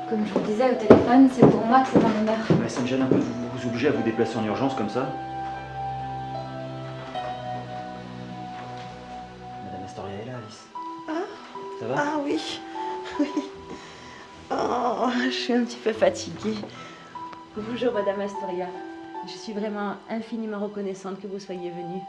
Comme je vous disais au téléphone, c'est pour moi que c'est un honneur. Mais ça me gêne un peu de vous obliger à vous déplacer en urgence comme ça. Madame Astoria est là, Alice. Ah, Ça va? ah oui, oui. Oh, je suis un petit peu fatiguée. Bonjour Madame Astoria. Je suis vraiment infiniment reconnaissante que vous soyez venue.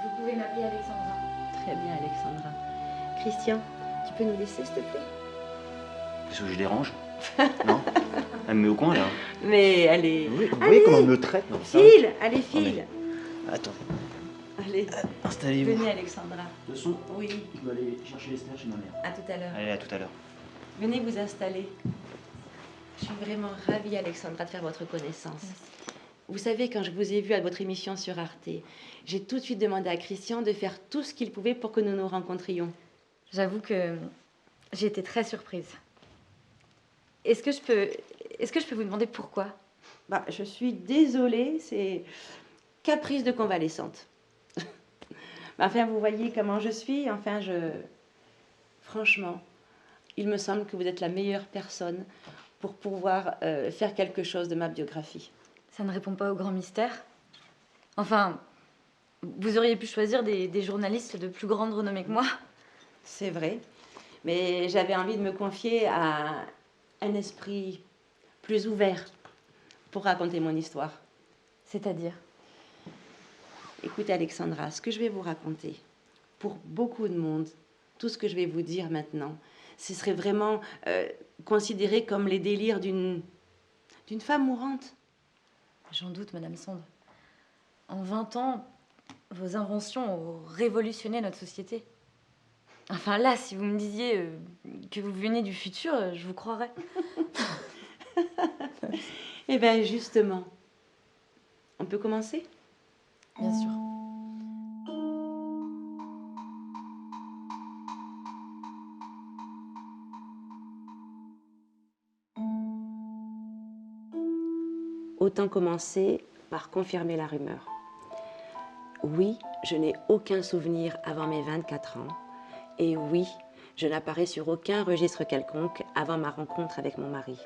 Vous pouvez m'appeler Alexandra. Très bien Alexandra. Christian, tu peux nous laisser s'il te plaît? Est-ce que je dérange? Non? Elle me met au coin là. Mais allez. Oui, vous Allez. voyez comment elle me traite? Non, ça... File, allez file. Attends, Allez, installez-vous. venez Alexandra. Le son? Oui, Je dois aller chercher Esther chez ma mère. à tout à l'heure. Allez, à tout à l'heure. Venez vous installer. Je suis vraiment ravie, Alexandra, de faire votre connaissance. Vous savez, quand je vous ai vu à votre émission sur Arte, j'ai tout de suite demandé à Christian de faire tout ce qu'il pouvait pour que nous nous rencontrions. J'avoue que j'ai été très surprise. Est-ce que je peux vous demander pourquoi? Bah, je suis désolée, c'est caprice de convalescente. Enfin, vous voyez comment je suis. Franchement, il me semble que vous êtes la meilleure personne pour pouvoir faire quelque chose de ma biographie. Ça ne répond pas au grand mystère. Enfin, vous auriez pu choisir des journalistes de plus grande renommée que moi. C'est vrai, mais j'avais envie de me confier à un esprit plus ouvert pour raconter mon histoire. C'est-à-dire? Écoutez Alexandra, ce que je vais vous raconter, pour beaucoup de monde, tout ce que je vais vous dire maintenant, ce serait vraiment considéré comme les délires d'une femme mourante. J'en doute, Madame Sand. En 20 ans, vos inventions ont révolutionné notre société. Enfin là, si vous me disiez que vous veniez du futur, je vous croirais. Eh bien justement, on peut commencer? Bien sûr. Autant commencer par confirmer la rumeur. Oui, je n'ai aucun souvenir avant mes 24 ans. Et oui, je n'apparais sur aucun registre quelconque avant ma rencontre avec mon mari.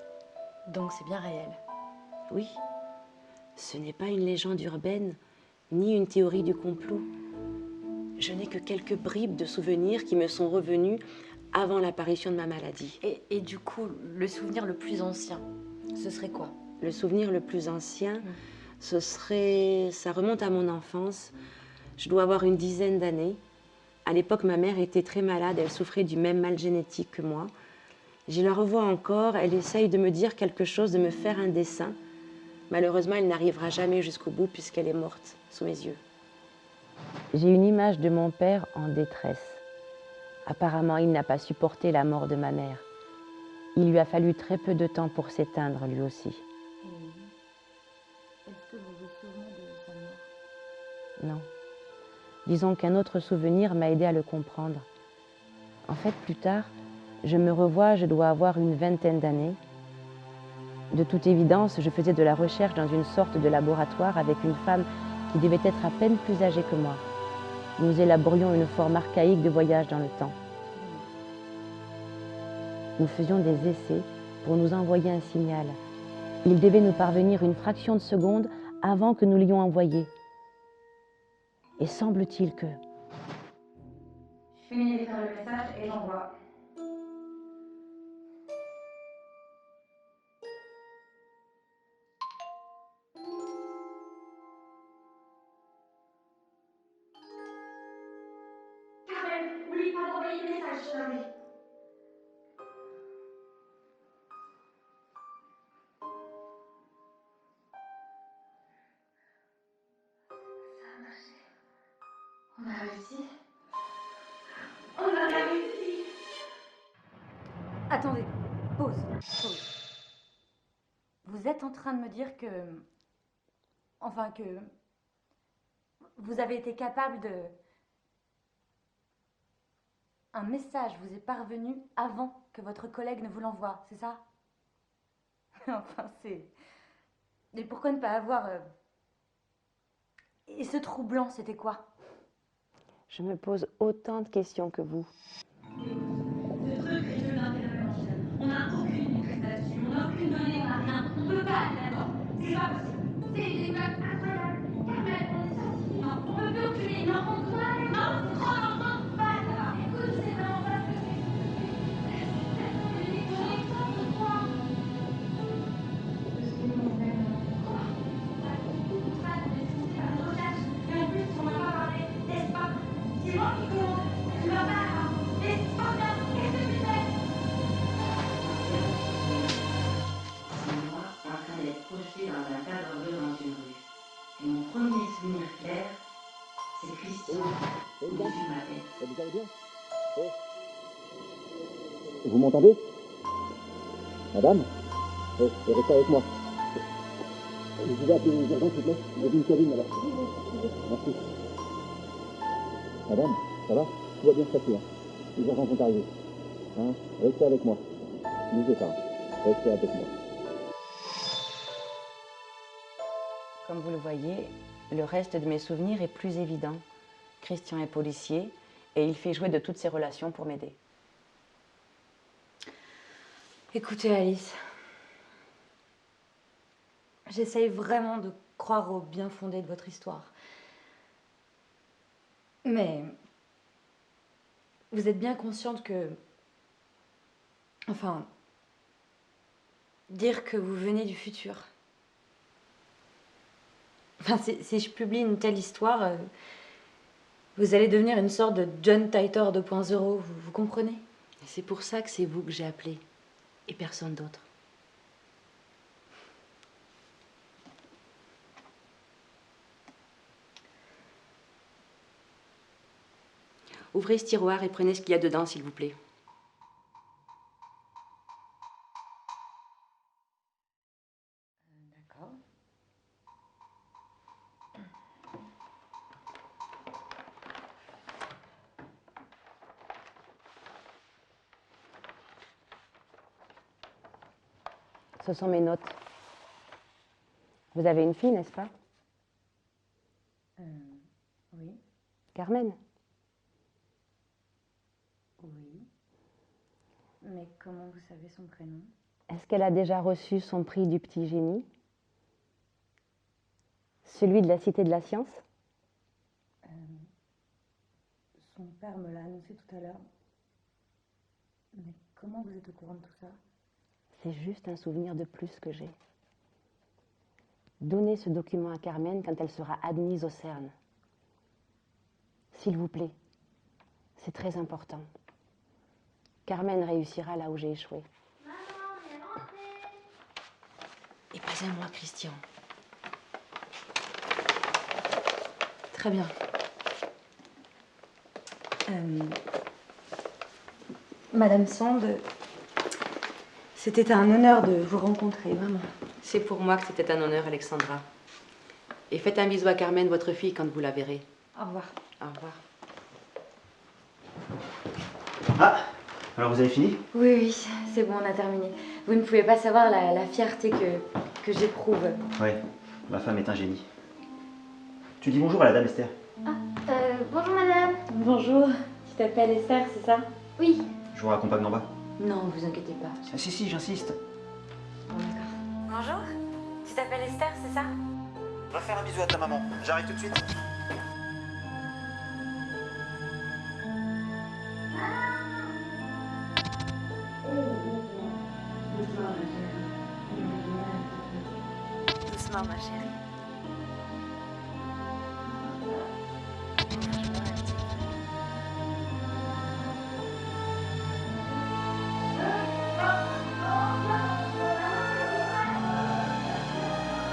Donc c'est bien réel. Oui, ce n'est pas une légende urbaine, ni une théorie du complot. Je n'ai que quelques bribes de souvenirs qui me sont revenus avant l'apparition de ma maladie. Et du coup, le souvenir le plus ancien, ce serait quoi? Le souvenir le plus ancien, ça remonte à mon enfance. Je dois avoir une dizaine d'années. À l'époque, ma mère était très malade, elle souffrait du même mal génétique que moi. Je la revois encore, elle essaye de me dire quelque chose, de me faire un dessin. Malheureusement, elle n'arrivera jamais jusqu'au bout puisqu'elle est morte sous mes yeux. J'ai une image de mon père en détresse. Apparemment, il n'a pas supporté la mort de ma mère. Il lui a fallu très peu de temps pour s'éteindre, lui aussi. Est-ce que vous vous souvenez de sa mort? Non. Disons qu'un autre souvenir m'a aidé à le comprendre. En fait, plus tard, je me revois, je dois avoir une vingtaine d'années. De toute évidence, je faisais de la recherche dans une sorte de laboratoire avec une femme qui devait être à peine plus âgée que moi. Nous élaborions une forme archaïque de voyage dans le temps. Nous faisions des essais pour nous envoyer un signal. Il devait nous parvenir une fraction de seconde avant que nous l'ayons envoyé. Et semble-t-il que... Je finis d'écrire le message et j'envoie. Carmen, n'oublie pas d'envoyer le message, s'il te plaît. Ça a marché. On a réussi. On a réussi. Attendez, pause. Vous êtes en train de me dire que... Enfin que... Vous avez été capable de... Un message vous est parvenu avant que votre collègue ne vous l'envoie, c'est ça? Enfin, c'est... Et pourquoi ne pas avoir... Et ce trou blanc, c'était quoi? Je me pose autant de questions que vous. Ce truc est de l'intérêt mental. On n'a aucune maîtrise là-dessus. On On peut pas aller là-bas. C'est pas possible. C'est une école incroyable. Carmel, on est sortis. Non, on peut plus reculer. Non, on doit aller. Non, c'est trop dangereux. On peut pas aller là-bas. Écoute, c'est vraiment pas ce que je fais. C'est unique. On est contre toi. Parce que mon frère. Quoi? On va nécessiter la recherche. Et en plus, on m'a pas parlé d'espoir. C'est moi qui commande. Tu vas pas là-bas. Et c'est pas bien. Qu'est-ce que tu fais? C'est moi en train d'être projeté dans un cadre bleu dans une rue. Et mon premier souvenir clair, c'est Christian au-dessus de ma tête. Vous allez bien? Vous m'entendez? Madame? Restez avec moi. Je vous appeler les urgences, s'il vous plaît. J'ai vu une cabine là-bas. Merci. Madame, ça va? Tout va bien se passer. Hein. Les urgences sont arrivées. Hein? Restez avec moi. Ne bougez pas. Restez avec moi. Comme vous le voyez, le reste de mes souvenirs est plus évident. Christian est policier et il fait jouer de toutes ses relations pour m'aider. Écoutez, Alice. J'essaye vraiment de croire au bien fondé de votre histoire. Mais vous êtes bien consciente que... Enfin, dire que vous venez du futur. Enfin, si je publie une telle histoire, vous allez devenir une sorte de John Titor 2.0, vous comprenez? C'est pour ça que c'est vous que j'ai appelé et personne d'autre. Ouvrez ce tiroir et prenez ce qu'il y a dedans, s'il vous plaît. D'accord. Ce sont mes notes. Vous avez une fille, n'est-ce pas? Oui. Carmen? Oui. Mais comment vous savez son prénom? Est-ce qu'elle a déjà reçu son prix du petit génie? Celui de la Cité de la Science? Son père me l'a annoncé tout à l'heure. Mais comment vous êtes au courant de tout ça? C'est juste un souvenir de plus que j'ai. Donnez ce document à Carmen quand elle sera admise au CERN. S'il vous plaît, c'est très important. Carmen réussira là où j'ai échoué. Maman, on est rentré. Et pas un moi, Christian. Très bien. Madame Sand, c'était un honneur de vous rencontrer, vraiment. C'est pour moi que c'était un honneur, Alexandra. Et faites un bisou à Carmen, votre fille, quand vous la verrez. Au revoir. Au revoir. Ah, alors vous avez fini? Oui, c'est bon, on a terminé. Vous ne pouvez pas savoir la fierté que j'éprouve. Ouais, ma femme est un génie. Tu dis bonjour à la dame Esther. Bonjour madame. Bonjour, tu t'appelles Esther, c'est ça? Oui. Je vous raccompagne en bas. Non, vous inquiétez pas. Ah, si, j'insiste. Bon, d'accord. Bonjour, tu t'appelles Esther, c'est ça? Va faire un bisou à ta maman. J'arrive tout de suite. Doucement, ma chérie.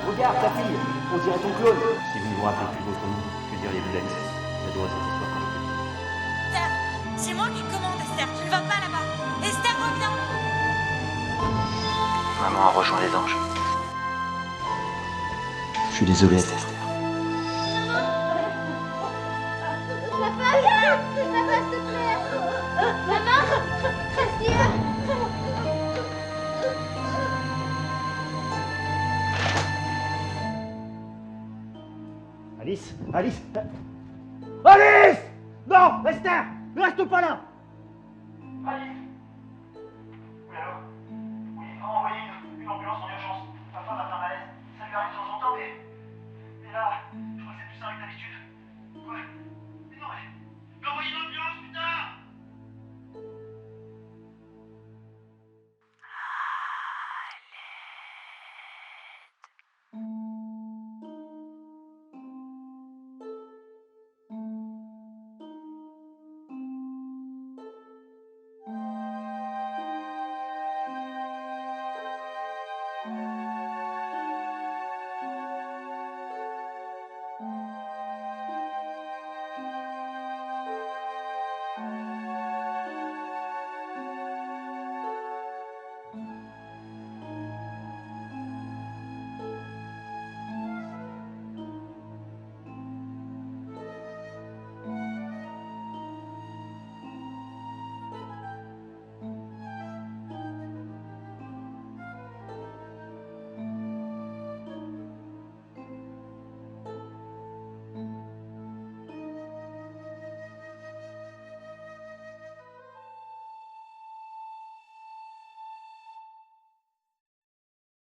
Regarde ta fille, on dirait ton clone. Si vous ne vous rappelez plus votre nom, que diriez-vous d'Alice? J'adorais cette histoire quand j'étais petit. Esther, c'est moi qui commande, Esther. Tu ne vas pas là-bas. Esther, reviens. Maman a rejoint les anges. Je suis désolé, Esther. Papa, s'il te plaît. Maman, Christian. Alice, Alice. Alice! Non, Esther, ne reste pas là. Allez.